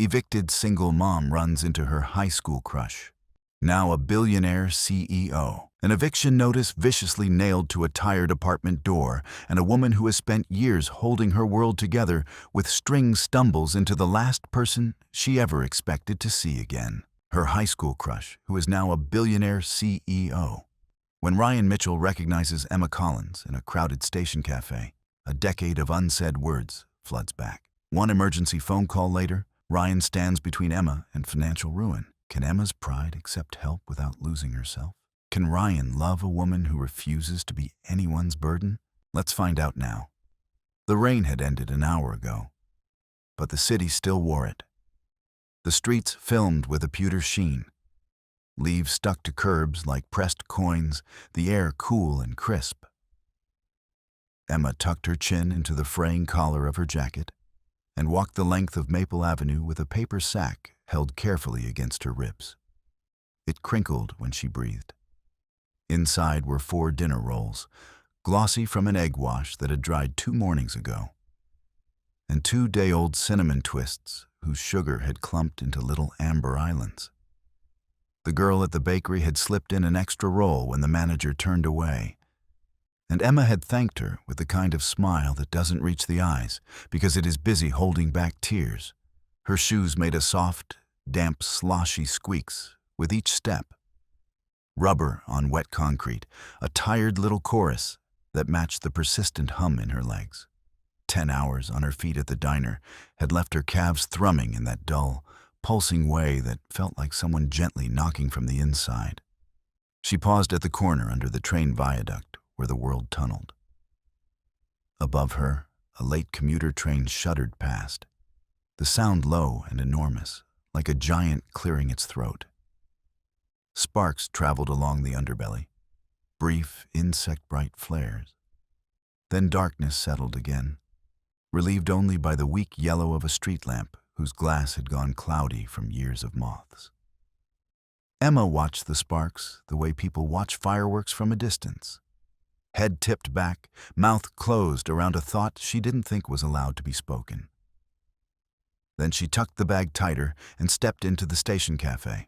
Evicted single mom runs into her high school crush, now a billionaire CEO. An eviction notice viciously nailed to a tired apartment door, and a woman who has spent years holding her world together with strings stumbles into the last person she ever expected to see again. Her high school crush, who is now a billionaire CEO. When Ryan Mitchell recognizes Emma Collins in a crowded station cafe, a decade of unsaid words floods back. One emergency phone call later, Ryan stands between Emma and financial ruin. Can Emma's pride accept help without losing herself? Can Ryan love a woman who refuses to be anyone's burden? Let's find out now. The rain had ended an hour ago, but the city still wore it. The streets filmed with a pewter sheen. Leaves stuck to curbs like pressed coins, the air cool and crisp. Emma tucked her chin into the fraying collar of her jacket and walked the length of Maple Avenue with a paper sack held carefully against her ribs. It crinkled when she breathed. Inside were 4 dinner rolls, glossy from an egg wash that had dried 2 mornings ago, and 2 day-old cinnamon twists whose sugar had clumped into little amber islands. The girl at the bakery had slipped in an extra roll when the manager turned away, and Emma had thanked her with the kind of smile that doesn't reach the eyes because it is busy holding back tears. Her shoes made a soft, damp, sloshy squeaks with each step. Rubber on wet concrete, a tired little chorus that matched the persistent hum in her legs. 10 hours on her feet at the diner had left her calves thrumming in that dull, pulsing way that felt like someone gently knocking from the inside. She paused at the corner under the train viaduct where the world tunneled. Above her, a late commuter train shuddered past, the sound low and enormous, like a giant clearing its throat. Sparks traveled along the underbelly, brief, insect-bright flares. Then darkness settled again, relieved only by the weak yellow of a street lamp whose glass had gone cloudy from years of moths. Emma watched the sparks the way people watch fireworks from a distance. Head tipped back, mouth closed around a thought she didn't think was allowed to be spoken. Then she tucked the bag tighter and stepped into the station cafe.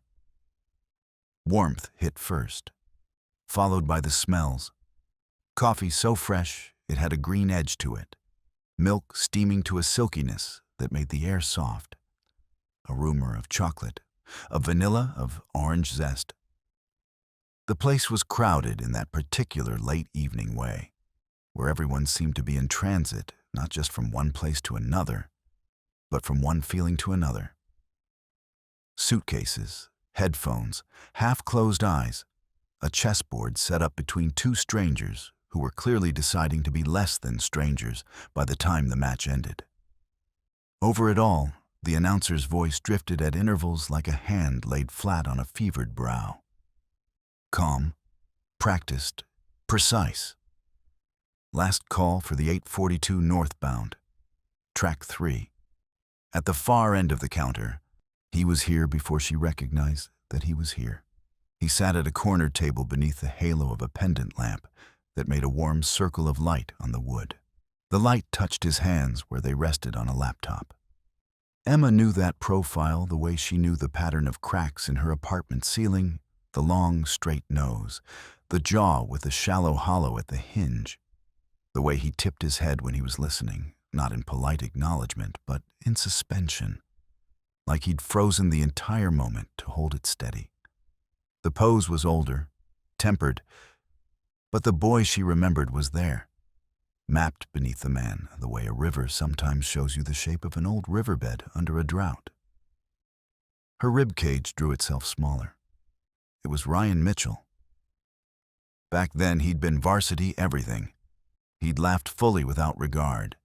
Warmth hit first, followed by the smells. Coffee so fresh it had a green edge to it, milk steaming to a silkiness that made the air soft, a rumor of chocolate, of vanilla, of orange zest. The place was crowded in that particular late evening way, where everyone seemed to be in transit, not just from one place to another, but from one feeling to another. Suitcases, headphones, half-closed eyes, a chessboard set up between 2 strangers who were clearly deciding to be less than strangers by the time the match ended. Over it all, the announcer's voice drifted at intervals like a hand laid flat on a fevered brow. Calm, practiced, precise. Last call for the 842 northbound, track 3. At the far end of the counter, he was here before she recognized that he was here. He sat at a corner table beneath the halo of a pendant lamp that made a warm circle of light on the wood. The light touched his hands where they rested on a laptop. Emma knew that profile the way she knew the pattern of cracks in her apartment ceiling, the long, straight nose, the jaw with the shallow hollow at the hinge, the way he tipped his head when he was listening, not in polite acknowledgement, but in suspension, like he'd frozen the entire moment to hold it steady. The pose was older, tempered, but the boy she remembered was there, mapped beneath the man the way a river sometimes shows you the shape of an old riverbed under a drought. Her rib cage drew itself smaller. It was Ryan Mitchell. Back then he'd been varsity everything. He'd laughed fully without regard.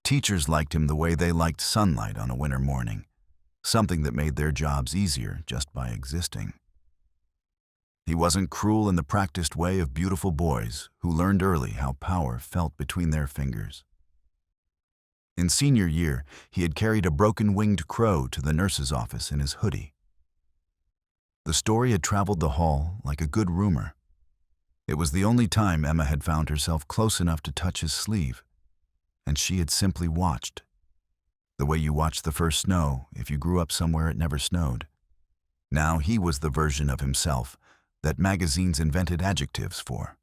Teachers liked him the way they liked sunlight on a winter morning, something that made their jobs easier just by existing. He wasn't cruel in the practiced way of beautiful boys who learned early how power felt between their fingers. In senior year, he had carried a broken-winged crow to the nurse's office in his hoodie. The story had traveled the hall like a good rumor. It was the only time Emma had found herself close enough to touch his sleeve, and she had simply watched. The way you watched the first snow if you grew up somewhere it never snowed. Now he was the version of himself that magazines invented adjectives for.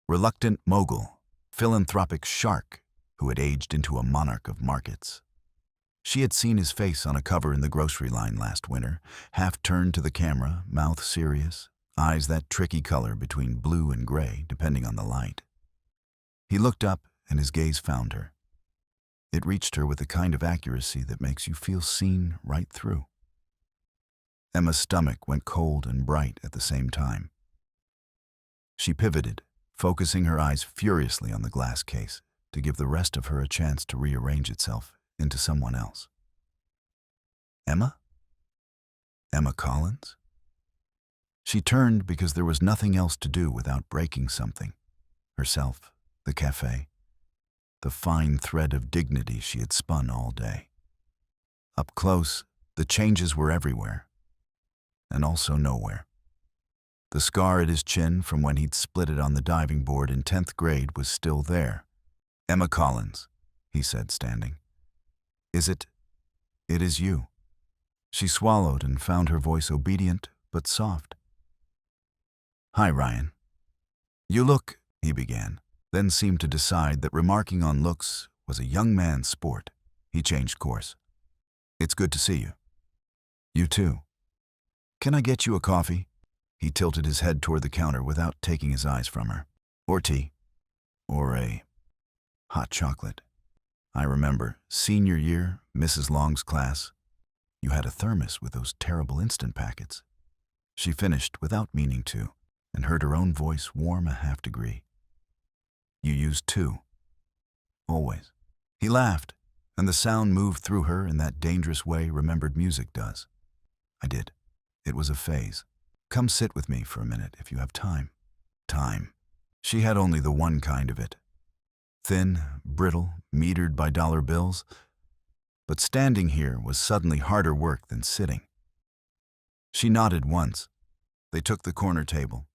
Reluctant mogul, philanthropic shark who had aged into a monarch of markets. She had seen his face on a cover in the grocery line last winter, half turned to the camera, mouth serious, eyes that tricky color between blue and gray, depending on the light. He looked up and his gaze found her. It reached her with the kind of accuracy that makes you feel seen right through. Emma's stomach went cold and bright at the same time. She pivoted, focusing her eyes furiously on the glass case to give the rest of her a chance to rearrange itself into someone else. Emma? Emma Collins? She turned because there was nothing else to do without breaking something. Herself, the cafe, the fine thread of dignity she had spun all day. Up close, the changes were everywhere, and also nowhere. The scar at his chin from when he'd split it on the diving board in 10th grade was still there. Emma Collins, he said, standing. It is you. She swallowed and found her voice obedient but soft. Hi, Ryan. You look, he began, then seemed to decide that remarking on looks was a young man's sport. He changed course. It's good to see you. You too. Can I get you a coffee? He tilted his head toward the counter without taking his eyes from her. Or tea. Or a hot chocolate. I remember, senior year, Mrs. Long's class. You had a thermos with those terrible instant packets. She finished without meaning to, and heard her own voice warm a half degree. You used two. Always. He laughed, and the sound moved through her in that dangerous way remembered music does. I did. It was a phase. Come sit with me for a minute if you have time. Time. She had only the one kind of it. Thin, brittle, metered by dollar bills. But standing here was suddenly harder work than sitting. She nodded once. They took the corner table.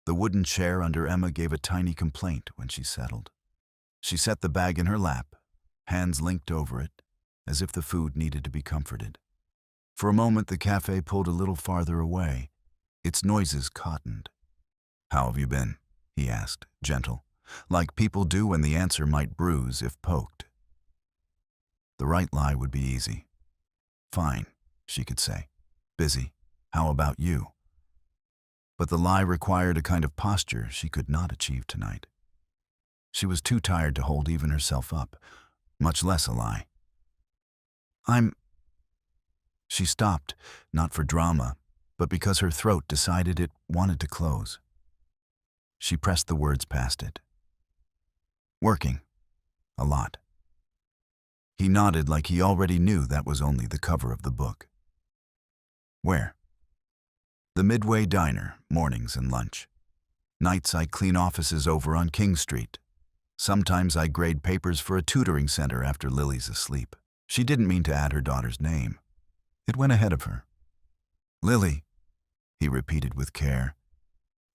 The wooden chair under Emma gave a tiny complaint when she settled. She set the bag in her lap, hands linked over it, as if the food needed to be comforted. For a moment the cafe pulled a little farther away. Its noises cottoned. How have you been? He asked, gentle, like people do when the answer might bruise if poked. The right lie would be easy. Fine, she could say. Busy. How about you? But the lie required a kind of posture she could not achieve tonight. She was too tired to hold even herself up, much less a lie. She stopped, not for drama, but because her throat decided it wanted to close. She pressed the words past it. Working. A lot. He nodded like he already knew that was only the cover of the book. Where? The Midway Diner, mornings and lunch. Nights I clean offices over on King Street. Sometimes I grade papers for a tutoring center after Lily's asleep. She didn't mean to add her daughter's name. It went ahead of her. Lily, he repeated with care,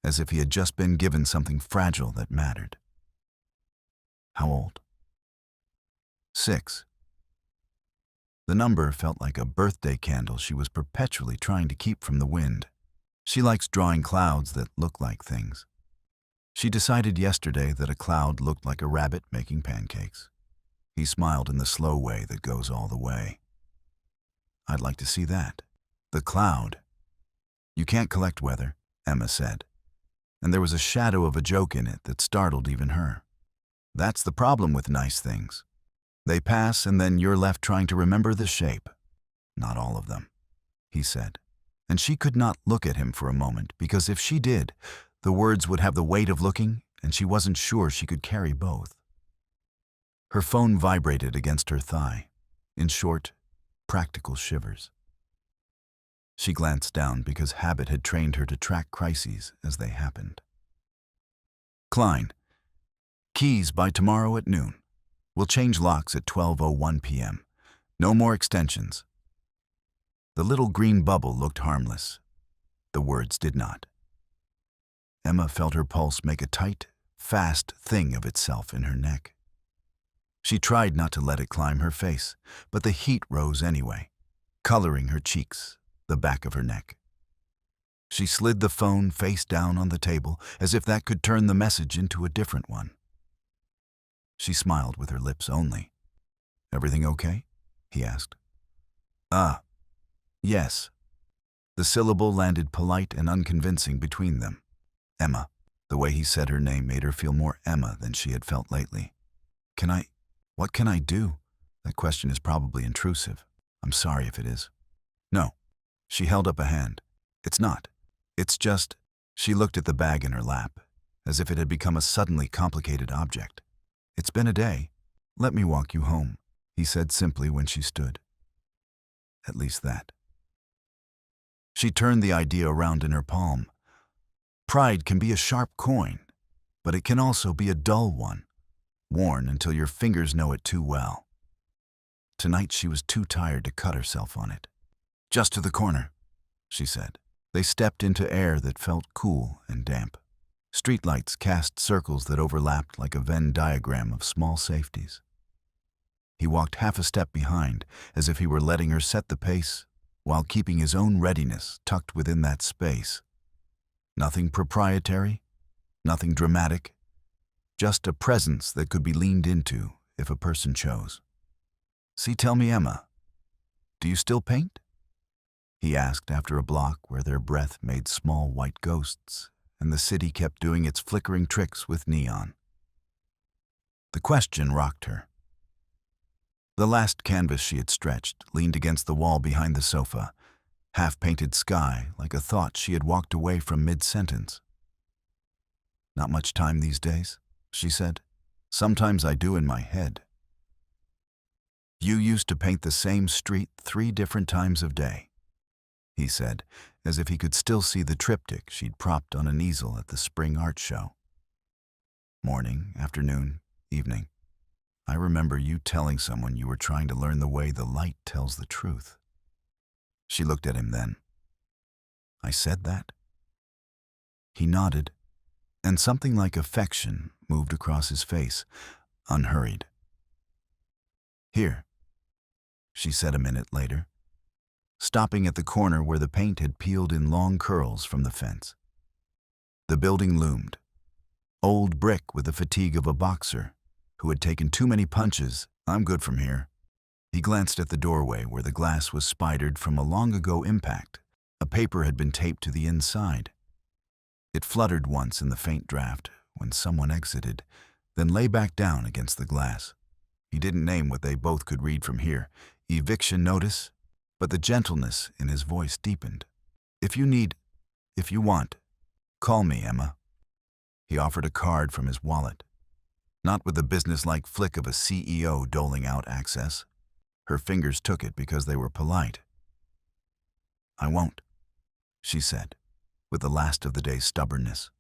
as if he had just been given something fragile that mattered. How old? 6. The number felt like a birthday candle she was perpetually trying to keep from the wind. She likes drawing clouds that look like things. She decided yesterday that a cloud looked like a rabbit making pancakes. He smiled in the slow way that goes all the way. I'd like to see that. The cloud. You can't collect weather, Emma said, and there was a shadow of a joke in it that startled even her. That's the problem with nice things. They pass and then you're left trying to remember the shape. Not all of them, he said, and she could not look at him for a moment because if she did, the words would have the weight of looking and she wasn't sure she could carry both. Her phone vibrated against her thigh, in short, practical shivers. She glanced down because habit had trained her to track crises as they happened. Klein. Keys by tomorrow at noon. We'll change locks at 12:01 p.m. No more extensions. The little green bubble looked harmless. The words did not. Emma felt her pulse make a tight, fast thing of itself in her neck. She tried not to let it climb her face, but the heat rose anyway, coloring her cheeks, the back of her neck. She slid the phone face down on the table as if that could turn the message into a different one. She smiled with her lips only. "Everything okay?" he asked. Yes." The syllable landed polite and unconvincing between them. Emma. The way he said her name made her feel more Emma than she had felt lately. What can I do? That question is probably intrusive. I'm sorry if it is." "No." She held up a hand. "It's not. It's just—" She looked at the bag in her lap, as if it had become a suddenly complicated object. "It's been a day. Let me walk you home," he said simply when she stood. At least that. She turned the idea around in her palm. Pride can be a sharp coin, but it can also be a dull one, worn until your fingers know it too well. Tonight she was too tired to cut herself on it. "Just to the corner," she said. They stepped into air that felt cool and damp. Streetlights cast circles that overlapped like a Venn diagram of small safeties. He walked half a step behind, as if he were letting her set the pace, while keeping his own readiness tucked within that space. Nothing proprietary, nothing dramatic, just a presence that could be leaned into if a person chose. "See, tell me, Emma, do you still paint?" he asked after a block where their breath made small white ghosts, and the city kept doing its flickering tricks with neon. The question rocked her. The last canvas she had stretched leaned against the wall behind the sofa, half-painted sky like a thought she had walked away from mid-sentence. "Not much time these days," she said. "Sometimes I do in my head." "You used to paint the same street 3 different times of day," he said, as if he could still see the triptych she'd propped on an easel at the spring art show. "Morning, afternoon, evening. I remember you telling someone you were trying to learn the way the light tells the truth." She looked at him then. "I said that?" He nodded, and something like affection moved across his face, unhurried. "Here," she said a minute later, stopping at the corner where the paint had peeled in long curls from the fence. The building loomed, old brick with the fatigue of a boxer who had taken too many punches. "I'm good from here." He glanced at the doorway where the glass was spidered from a long-ago impact. A paper had been taped to the inside. It fluttered once in the faint draft when someone exited, then lay back down against the glass. He didn't name what they both could read from here, eviction notice, but the gentleness in his voice deepened. If you want, call me, Emma." He offered a card from his wallet, not with the businesslike flick of a CEO doling out access. Her fingers took it because they were polite. "I won't," she said, with the last of the day's stubbornness.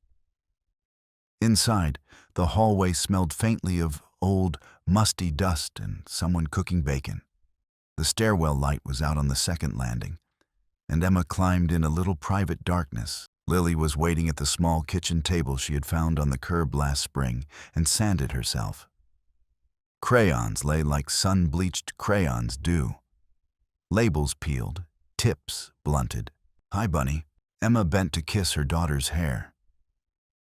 Inside, the hallway smelled faintly of old, musty dust and someone cooking bacon. The stairwell light was out on the second landing, and Emma climbed in a little private darkness. Lily was waiting at the small kitchen table she had found on the curb last spring and sanded herself. Crayons lay like sun-bleached crayons do. Labels peeled, tips blunted. "Hi, Bunny." Emma bent to kiss her daughter's hair.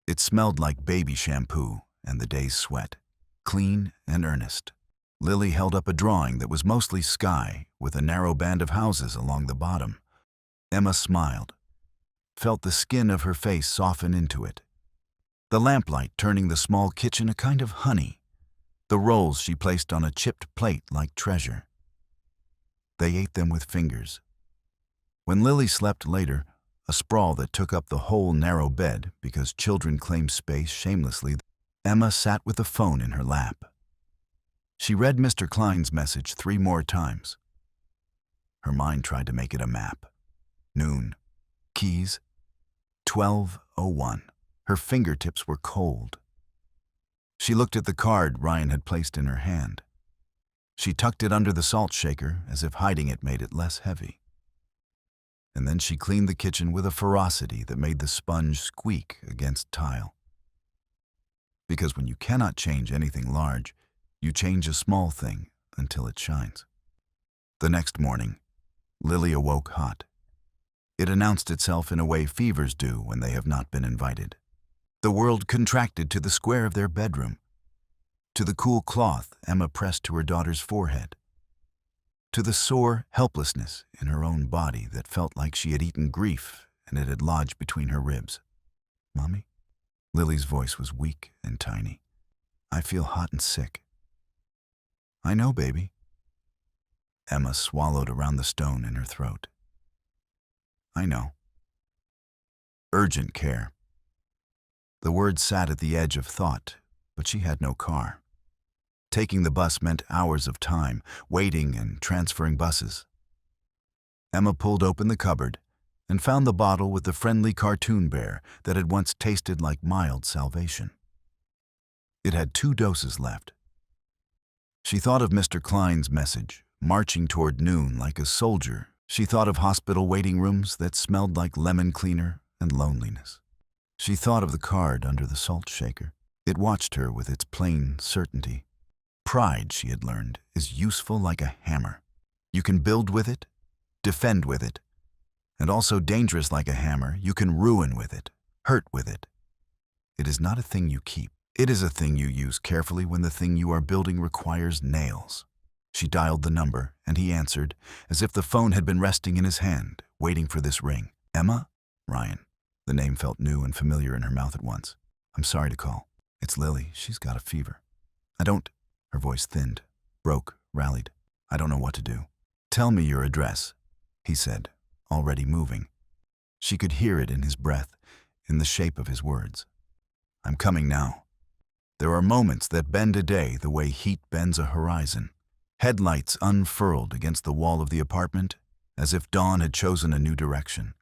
It smelled like baby shampoo and the day's sweat, clean and earnest. Lily held up a drawing that was mostly sky with a narrow band of houses along the bottom. Emma smiled, felt the skin of her face soften into it. The lamplight turning the small kitchen a kind of honey. The rolls she placed on a chipped plate like treasure. They ate them with fingers. When Lily slept later, a sprawl that took up the whole narrow bed because children claim space shamelessly, Emma sat with the phone in her lap. She read Mr. Klein's message 3 more times. Her mind tried to make it a map. Noon. Keys. 12:01. Her fingertips were cold. She looked at the card Ryan had placed in her hand. She tucked it under the salt shaker as if hiding it made it less heavy. And then she cleaned the kitchen with a ferocity that made the sponge squeak against tile. Because when you cannot change anything large, You change a small thing until it shines. The next morning, Lily awoke hot. It announced itself in a way fevers do when they have not been invited. The world contracted to the square of their bedroom, to the cool cloth Emma pressed to her daughter's forehead, to the sore helplessness in her own body that felt like she had eaten grief and it had lodged between her ribs. "Mommy?" Lily's voice was weak and tiny. "I feel hot and sick." "I know, baby." Emma swallowed around the stone in her throat. "I know." Urgent care. The word sat at the edge of thought, but she had no car. Taking the bus meant hours of time, waiting and transferring buses. Emma pulled open the cupboard and found the bottle with the friendly cartoon bear that had once tasted like mild salvation. It had 2 doses left. She thought of Mr. Klein's message, marching toward noon like a soldier. She thought of hospital waiting rooms that smelled like lemon cleaner and loneliness. She thought of the card under the salt shaker. It watched her with its plain certainty. Pride, she had learned, is useful like a hammer. You can build with it, defend with it, and also dangerous like a hammer, you can ruin with it, hurt with it. It is not a thing you keep. It is a thing you use carefully when the thing you are building requires nails. She dialed the number, and he answered, as if the phone had been resting in his hand, waiting for this ring. "Emma?" "Ryan." The name felt new and familiar in her mouth at once. "I'm sorry to call. It's Lily. She's got a fever." "I don't—" Her voice thinned, broke, rallied. "I don't know what to do." "Tell me your address," he said, already moving. She could hear it in his breath, in the shape of his words. "I'm coming now." There are moments that bend a day the way heat bends a horizon. Headlights unfurled against the wall of the apartment, as if dawn had chosen a new direction.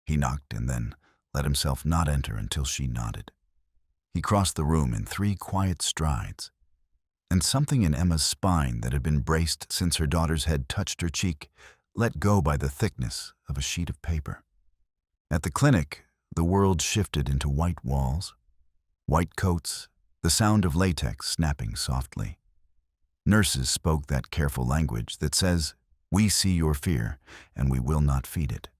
He knocked and then let himself not enter until she nodded. He crossed the room in 3 quiet strides, and something in Emma's spine that had been braced since her daughter's head touched her cheek let go by the thickness of a sheet of paper. At the clinic, the world shifted into white walls, white coats, the sound of latex snapping softly. Nurses spoke that careful language that says, "We see your fear, and we will not feed it."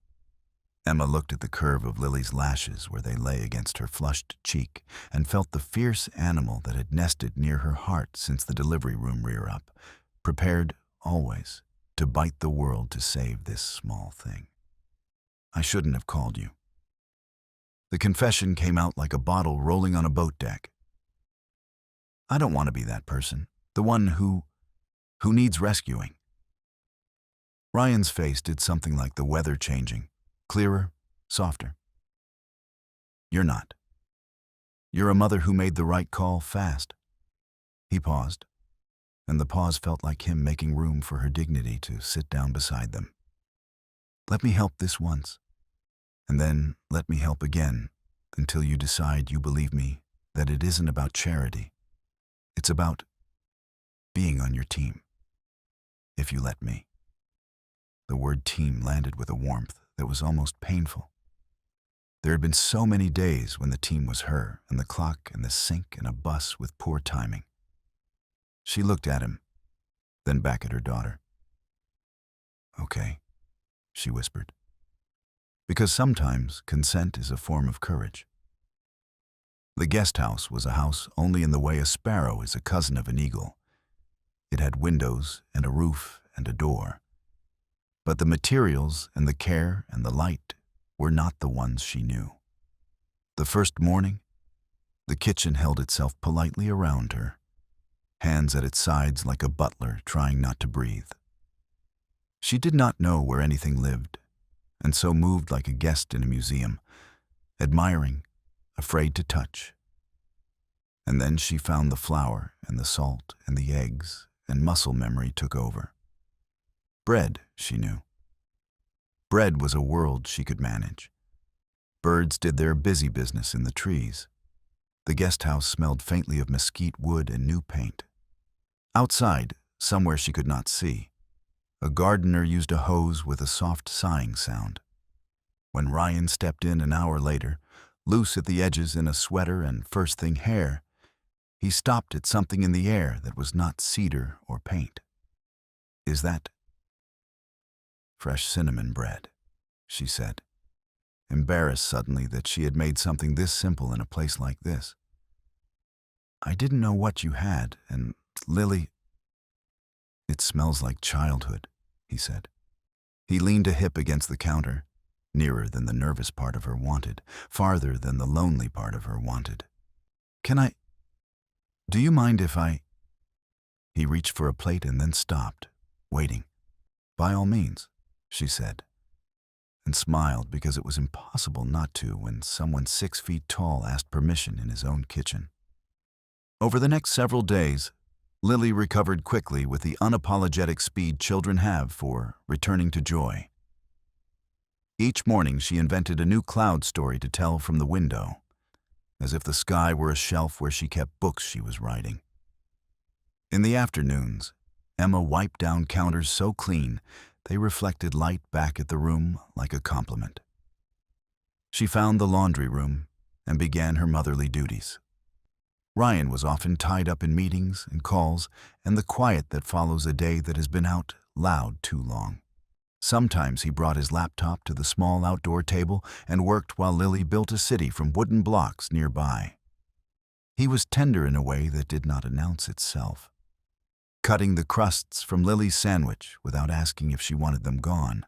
Emma looked at the curve of Lily's lashes where they lay against her flushed cheek and felt the fierce animal that had nested near her heart since the delivery room rear-up, prepared, always, to bite the world to save this small thing. "I shouldn't have called you." The confession came out like a bottle rolling on a boat deck. "I don't want to be that person, the one who needs rescuing." Ryan's face did something like the weather changing, clearer, softer. "You're not. You're a mother who made the right call fast." He paused, and the pause felt like him making room for her dignity to sit down beside them. "Let me help this once, and then let me help again until you decide you believe me that it isn't about charity. It's about being on your team. If you let me." The word team landed with a warmth that was almost painful. There had been so many days when the team was her and the clock and the sink and a bus with poor timing. She looked at him, then back at her daughter. "Okay," she whispered. Because sometimes consent is a form of courage. The guest house was a house only in the way a sparrow is a cousin of an eagle. It had windows and a roof and a door. But the materials and the care and the light were not the ones she knew. The first morning, the kitchen held itself politely around her, hands at its sides like a butler trying not to breathe. She did not know where anything lived, and so moved like a guest in a museum, admiring, afraid to touch. And then she found the flour and the salt and the eggs, and muscle memory took over. Bread, she knew. Bread was a world she could manage. Birds did their busy business in the trees. The guest house smelled faintly of mesquite wood and new paint. Outside, somewhere she could not see, a gardener used a hose with a soft sighing sound. When Ryan stepped in an hour later, loose at the edges in a sweater and first-thing hair, He stopped at something in the air that was not cedar or paint. "Is that fresh cinnamon bread?" she said, embarrassed suddenly that she had made something this simple in a place like this. "I didn't know what you had, and Lily—" "It smells like childhood," he said. He leaned a hip against the counter, nearer than the nervous part of her wanted, farther than the lonely part of her wanted. Do you mind if I—" He reached for a plate and then stopped, waiting. "By all means," she said, and smiled because it was impossible not to when someone 6 feet tall asked permission in his own kitchen. Over the next several days, Lily recovered quickly with the unapologetic speed children have for returning to joy. Each morning she invented a new cloud story to tell from the window, as if the sky were a shelf where she kept books she was writing. In the afternoons, Emma wiped down counters so clean they reflected light back at the room like a compliment. She found the laundry room and began her motherly duties. Ryan was often tied up in meetings and calls and the quiet that follows a day that has been out loud too long. Sometimes he brought his laptop to the small outdoor table and worked while Lily built a city from wooden blocks nearby. He was tender in a way that did not announce itself, cutting the crusts from Lily's sandwich without asking if she wanted them gone,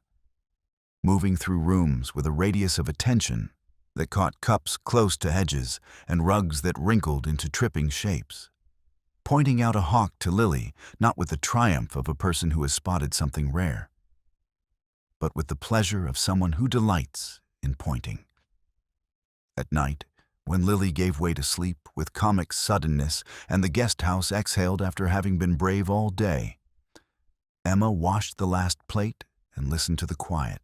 moving through rooms with a radius of attention that caught cups close to edges and rugs that wrinkled into tripping shapes, pointing out a hawk to Lily, not with the triumph of a person who has spotted something rare, but with the pleasure of someone who delights in pointing. At night, when Lily gave way to sleep with comic suddenness and the guest house exhaled after having been brave all day, Emma washed the last plate and listened to the quiet.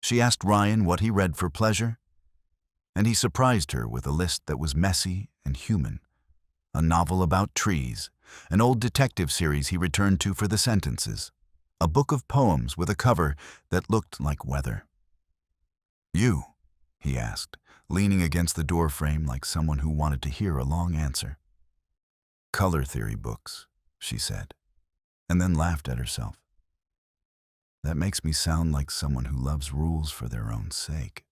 She asked Ryan what he read for pleasure, and he surprised her with a list that was messy and human. A novel about trees, an old detective series he returned to for the sentences, a book of poems with a cover that looked like weather. "You?" he asked, leaning against the door frame like someone who wanted to hear a long answer. "Color theory books," she said, and then laughed at herself. "That makes me sound like someone who loves rules for their own sake."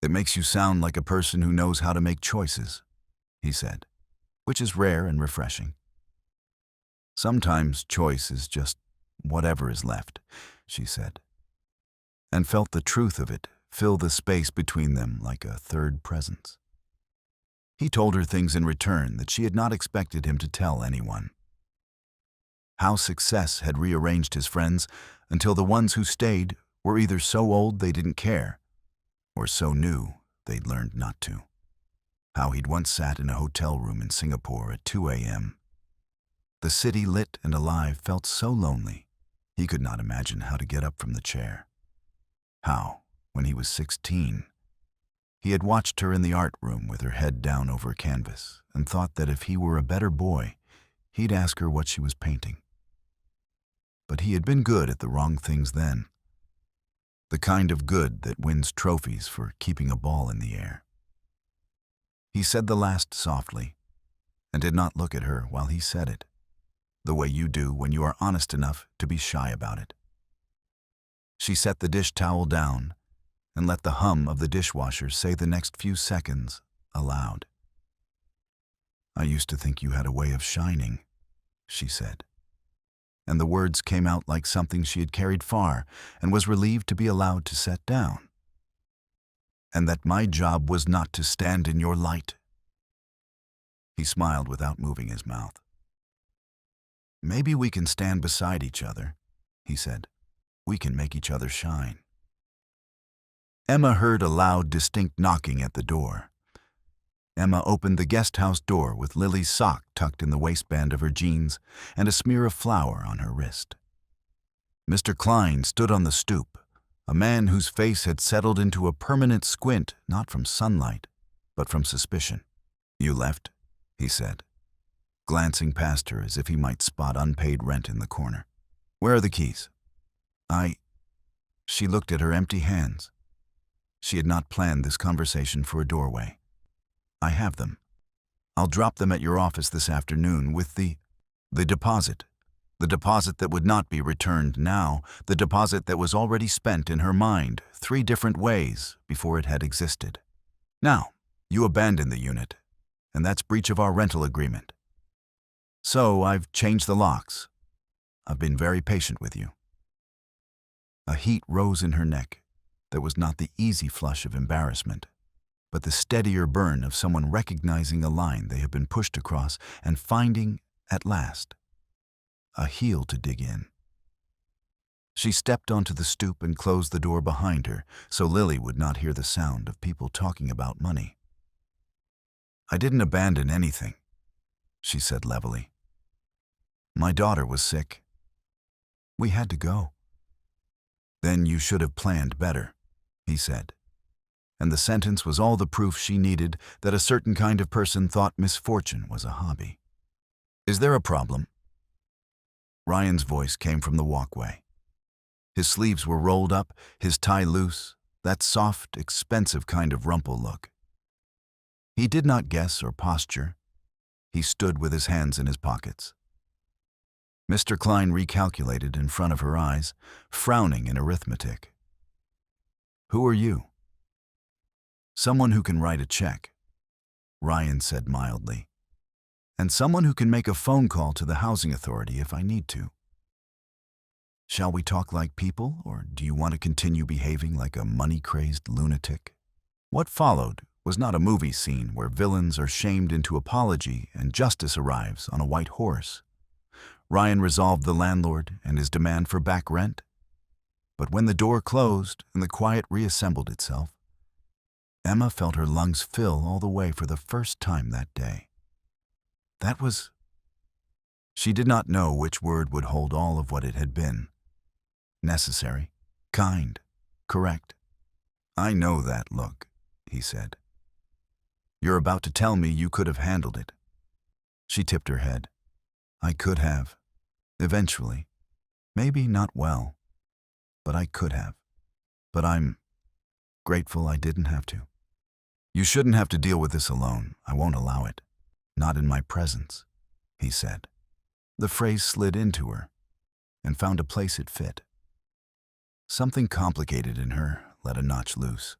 "It makes you sound like a person who knows how to make choices," he said, which is rare and refreshing. "Sometimes choice is just whatever is left," she said, and felt the truth of it fill the space between them like a third presence. He told her things in return that she had not expected him to tell anyone. How success had rearranged his friends until the ones who stayed were either so old they didn't care, or so new they'd learned not to. How he'd once sat in a hotel room in Singapore at 2 a.m. The city lit and alive felt so lonely, he could not imagine how to get up from the chair. How, when he was 16, he had watched her in the art room with her head down over a canvas and thought that if he were a better boy, he'd ask her what she was painting. But he had been good at the wrong things then. The kind of good that wins trophies for keeping a ball in the air. He said the last softly, and did not look at her while he said it, the way you do when you are honest enough to be shy about it. She set the dish towel down and let the hum of the dishwasher say the next few seconds aloud. "I used to think you had a way of shining," she said, and the words came out like something she had carried far and was relieved to be allowed to set down. "And that my job was not to stand in your light." He smiled without moving his mouth. "Maybe we can stand beside each other," he said. "We can make each other shine." Emma heard a loud, distinct knocking at the door. Emma opened the guest house door with Lily's sock tucked in the waistband of her jeans and a smear of flour on her wrist. Mr. Klein stood on the stoop, a man whose face had settled into a permanent squint, not from sunlight, but from suspicion. "You left?" he said, glancing past her as if he might spot unpaid rent in the corner. "Where are the keys?" She looked at her empty hands. She had not planned this conversation for a doorway. "I have them." I'll drop them at your office this afternoon with the deposit. The deposit that would not be returned now, the deposit that was already spent in her mind 3 different ways before it had existed. Now, you abandon the unit, and that's breach of our rental agreement. So I've changed the locks. I've been very patient with you. A heat rose in her neck that was not the easy flush of embarrassment, but the steadier burn of someone recognizing a line they have been pushed across and finding, at last, a heel to dig in. She stepped onto the stoop and closed the door behind her so Lily would not hear the sound of people talking about money. I didn't abandon anything, she said levelly. My daughter was sick. We had to go. Then you should have planned better, he said. And the sentence was all the proof she needed that a certain kind of person thought misfortune was a hobby. Is there a problem? Ryan's voice came from the walkway. His sleeves were rolled up, his tie loose, that soft, expensive kind of rumple look. He did not guess or posture. He stood with his hands in his pockets. Mr. Klein recalculated in front of her eyes, frowning in arithmetic. Who are you? Someone who can write a check, Ryan said mildly. And someone who can make a phone call to the housing authority if I need to. Shall we talk like people, or do you want to continue behaving like a money-crazed lunatic? What followed was not a movie scene where villains are shamed into apology and justice arrives on a white horse. Ryan resolved the landlord and his demand for back rent. But when the door closed and the quiet reassembled itself, Emma felt her lungs fill all the way for the first time that day. That was... She did not know which word would hold all of what it had been. Necessary, kind, correct. I know that look, he said. You're about to tell me you could have handled it. She tipped her head. I could have. Eventually. Maybe not well. But I could have. But I'm grateful I didn't have to. You shouldn't have to deal with this alone. I won't allow it. Not in my presence, he said. The phrase slid into her and found a place it fit. Something complicated in her let a notch loose.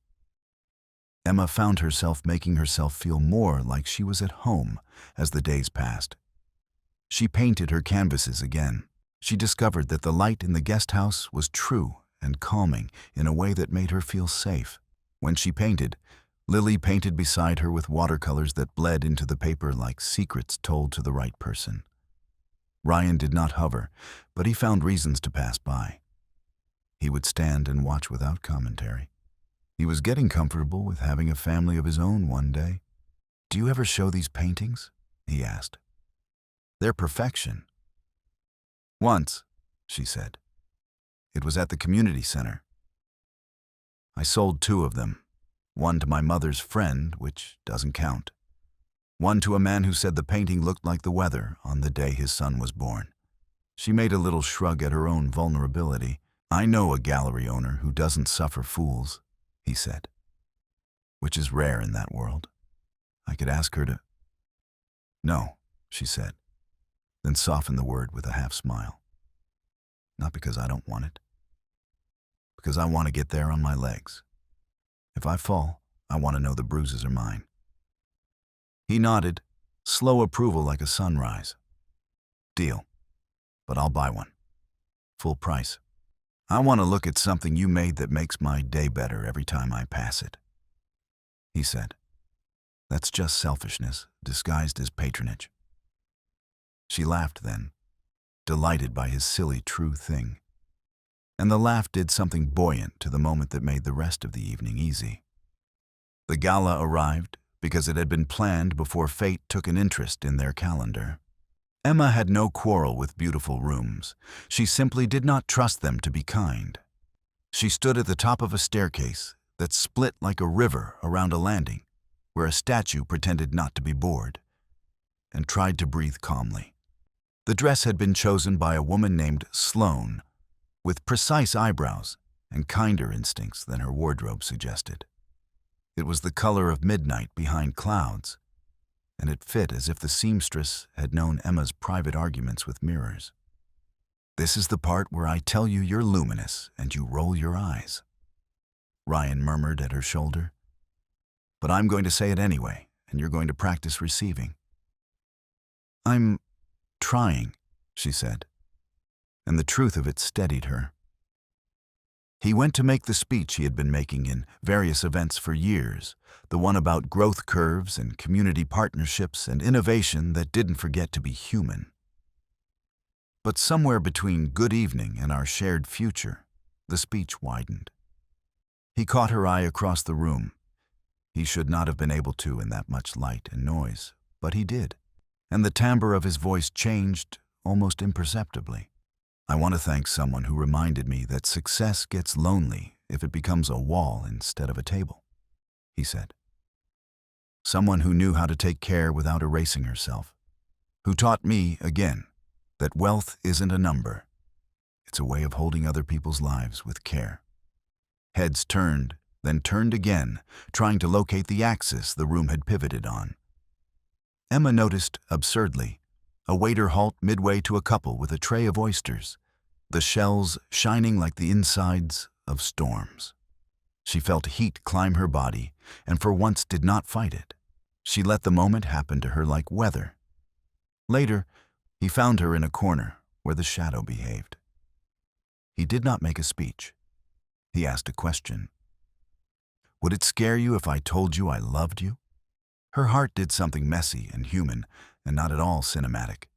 Emma found herself making herself feel more like she was at home as the days passed. She painted her canvases again. She discovered that the light in the guest house was true and calming in a way that made her feel safe. When she painted, Lily painted beside her with watercolors that bled into the paper like secrets told to the right person. Ryan did not hover, but he found reasons to pass by. He would stand and watch without commentary. He was getting comfortable with having a family of his own one day. Do you ever show these paintings? He asked. They're perfection. Once, she said. It was at the community center. I sold 2 of them. One to my mother's friend, which doesn't count. One to a man who said the painting looked like the weather on the day his son was born. She made a little shrug at her own vulnerability. I know a gallery owner who doesn't suffer fools, he said. Which is rare in that world. I could ask her to... No, she said, then softened the word with a half smile. Not because I don't want it. Because I want to get there on my legs. If I fall, I want to know the bruises are mine. He nodded, slow approval like a sunrise. Deal. But I'll buy one. Full price. I want to look at something you made that makes my day better every time I pass it. He said. That's just selfishness, disguised as patronage. She laughed then, delighted by his silly true thing. And the laugh did something buoyant to the moment that made the rest of the evening easy. The gala arrived because it had been planned before fate took an interest in their calendar. Emma had no quarrel with beautiful rooms. She simply did not trust them to be kind. She stood at the top of a staircase that split like a river around a landing, where a statue pretended not to be bored, and tried to breathe calmly. The dress had been chosen by a woman named Sloane, with precise eyebrows and kinder instincts than her wardrobe suggested. It was the color of midnight behind clouds, and it fit as if the seamstress had known Emma's private arguments with mirrors. "This is the part where I tell you you're luminous and you roll your eyes," Ryan murmured at her shoulder. "But I'm going to say it anyway, and you're going to practice receiving." "I'm trying," she said, and the truth of it steadied her. He went to make the speech he had been making in various events for years, the one about growth curves and community partnerships and innovation that didn't forget to be human. But somewhere between "good evening" and "our shared future," the speech widened. He caught her eye across the room. He should not have been able to in that much light and noise, but he did, and the timbre of his voice changed almost imperceptibly. "I want to thank someone who reminded me that success gets lonely if it becomes a wall instead of a table," he said. "Someone who knew how to take care without erasing herself, who taught me, again, that wealth isn't a number. It's a way of holding other people's lives with care." Heads turned, then turned again, trying to locate the axis the room had pivoted on. Emma noticed, absurdly, a waiter halt midway to a couple with a tray of oysters, the shells shining like the insides of storms. She felt heat climb her body, and for once did not fight it. She let the moment happen to her like weather. Later, he found her in a corner where the shadow behaved. He did not make a speech. He asked a question. "Would it scare you if I told you I loved you?" Her heart did something messy and human, and not at all cinematic.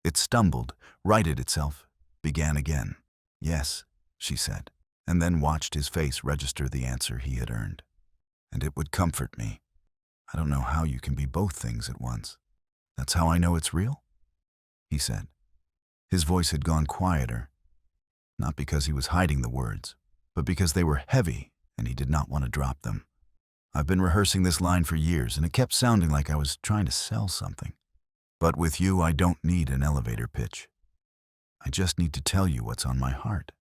It stumbled, righted itself, began again. "Yes," she said, and then watched his face register the answer he had earned. "And it would comfort me. I don't know how you can be both things at once." "That's how I know it's real?" he said. His voice had gone quieter, not because he was hiding the words, but because they were heavy and he did not want to drop them. "I've been rehearsing this line for years, and it kept sounding like I was trying to sell something. But with you, I don't need an elevator pitch. I just need to tell you what's on my heart."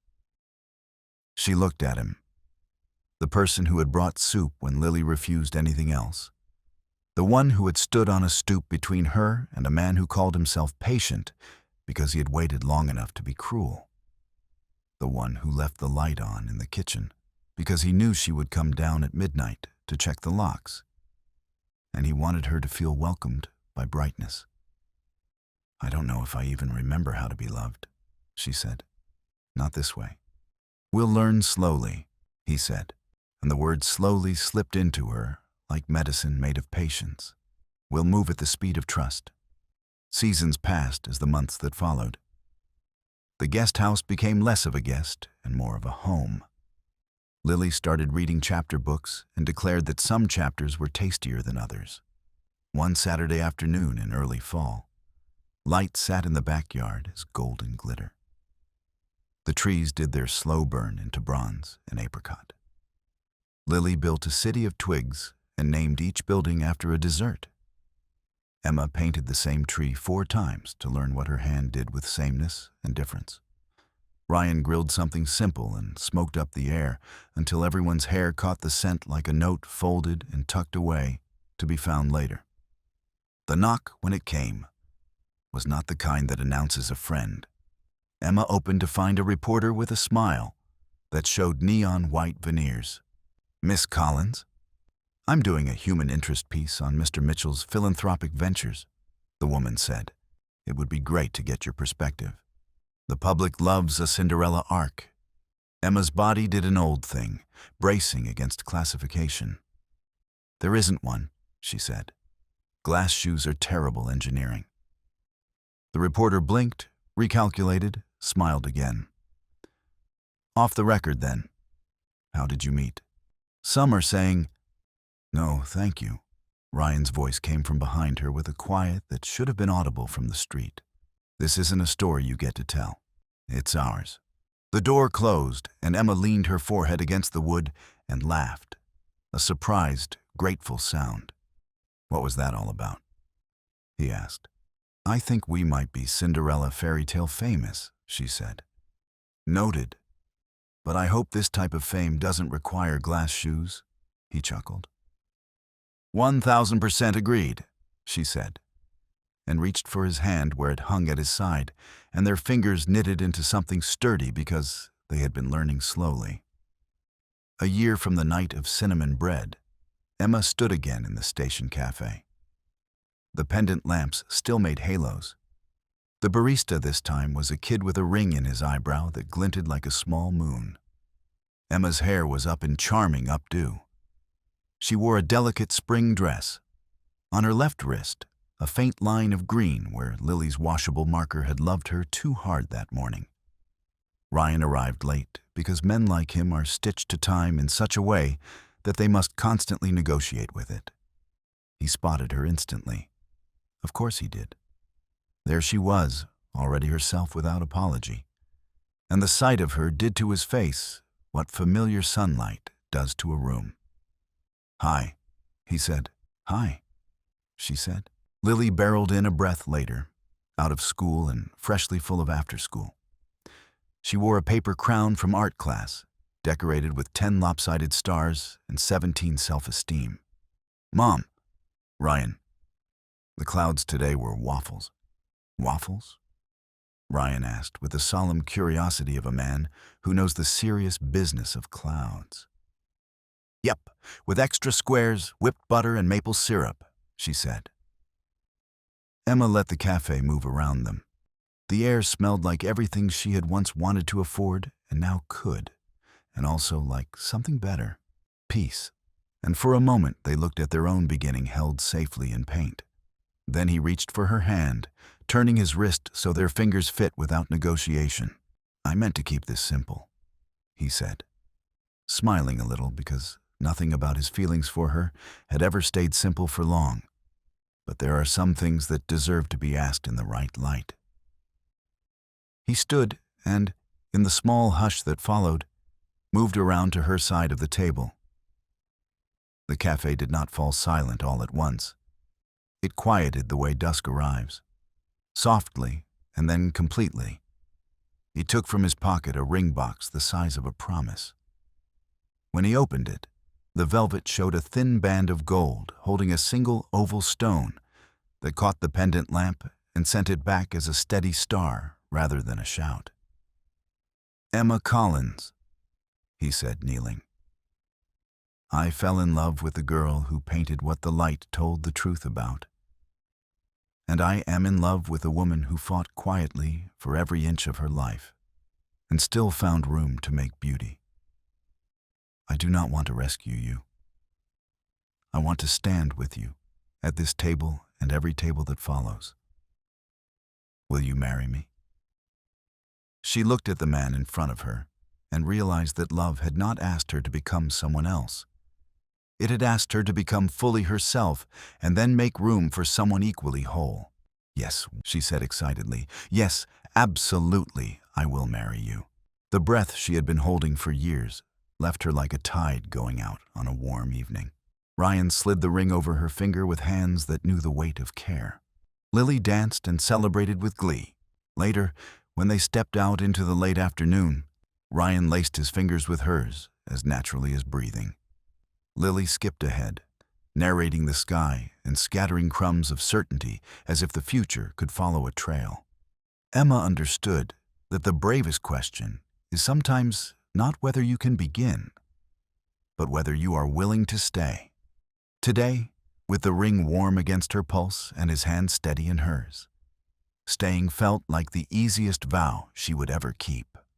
She looked at him. The person who had brought soup when Lily refused anything else. The one who had stood on a stoop between her and a man who called himself patient because he had waited long enough to be cruel. The one who left the light on in the kitchen because he knew she would come down at midnight to check the locks, and he wanted her to feel welcomed by brightness. "I don't know if I even remember how to be loved," she said. "Not this way." "We'll learn slowly," he said, and the word slowly slipped into her like medicine made of patience. "We'll move at the speed of trust." Seasons passed as the months that followed. The guest house became less of a guest and more of a home. Lily started reading chapter books and declared that some chapters were tastier than others. One Saturday afternoon in early fall, light sat in the backyard as golden glitter. The trees did their slow burn into bronze and apricot. Lily built a city of twigs and named each building after a dessert. Emma painted the same tree 4 times to learn what her hand did with sameness and difference. Ryan grilled something simple and smoked up the air until everyone's hair caught the scent like a note folded and tucked away to be found later. The knock, when it came, was not the kind that announces a friend. Emma opened to find a reporter with a smile that showed neon white veneers. "Miss Collins? I'm doing a human interest piece on Mr. Mitchell's philanthropic ventures," the woman said. "It would be great to get your perspective. The public loves a Cinderella arc." Emma's body did an old thing, bracing against classification. "There isn't one," she said. "Glass shoes are terrible engineering." The reporter blinked, recalculated, smiled again. "Off the record, then. How did you meet?" "Some are saying—" "No, thank you." Ryan's voice came from behind her with a quiet that should have been audible from the street. "This isn't a story you get to tell. It's ours." The door closed, and Emma leaned her forehead against the wood and laughed, a surprised, grateful sound. "What was that all about?" he asked. "I think we might be Cinderella fairy tale famous," she said. "Noted. But I hope this type of fame doesn't require glass shoes," he chuckled. 1000% agreed, she said, and reached for his hand where it hung at his side, and their fingers knitted into something sturdy because they had been learning slowly. A year from the night of cinnamon bread, Emma stood again in the station cafe. The pendant lamps still made halos. The barista this time was a kid with a ring in his eyebrow that glinted like a small moon. Emma's hair was up in charming updo. She wore a delicate spring dress. On her left wrist, a faint line of green where Lily's washable marker had loved her too hard that morning. Ryan arrived late because men like him are stitched to time in such a way that they must constantly negotiate with it. He spotted her instantly. Of course he did. There she was, already herself without apology. And the sight of her did to his face what familiar sunlight does to a room. "Hi," he said. "Hi," she said. Lily barreled in a breath later, out of school and freshly full of after-school. She wore a paper crown from art class, decorated with 10 lopsided stars and 17 self-esteem. "Mom," Ryan. The clouds today were waffles. "Waffles?" Ryan asked with the solemn curiosity of a man who knows the serious business of clouds. "Yep, with extra squares, whipped butter, and maple syrup," she said. Emma let the cafe move around them. The air smelled like everything she had once wanted to afford and now could, and also like something better, peace. And for a moment they looked at their own beginning held safely in paint. Then he reached for her hand, turning his wrist so their fingers fit without negotiation. "I meant to keep this simple," he said, smiling a little because nothing about his feelings for her had ever stayed simple for long. But there are some things that deserve to be asked in the right light. He stood and, in the small hush that followed, moved around to her side of the table. The cafe did not fall silent all at once. It quieted the way dusk arrives, softly and then completely. He took from his pocket a ring box the size of a promise. When he opened it, the velvet showed a thin band of gold holding a single oval stone that caught the pendant lamp and sent it back as a steady star rather than a shout. "Emma Collins," he said, kneeling. "I fell in love with the girl who painted what the light told the truth about. And I am in love with a woman who fought quietly for every inch of her life and still found room to make beauty. I do not want to rescue you. I want to stand with you at this table and every table that follows. Will you marry me?" She looked at the man in front of her and realized that love had not asked her to become someone else. It had asked her to become fully herself and then make room for someone equally whole. "Yes," she said excitedly. "Yes, absolutely, I will marry you." The breath she had been holding for years left her like a tide going out on a warm evening. Ryan slid the ring over her finger with hands that knew the weight of care. Lily danced and celebrated with glee. Later, when they stepped out into the late afternoon, Ryan laced his fingers with hers as naturally as breathing. Lily skipped ahead, narrating the sky and scattering crumbs of certainty as if the future could follow a trail. Emma understood that the bravest question is sometimes not whether you can begin, but whether you are willing to stay. Today, with the ring warm against her pulse and his hand steady in hers, staying felt like the easiest vow she would ever keep.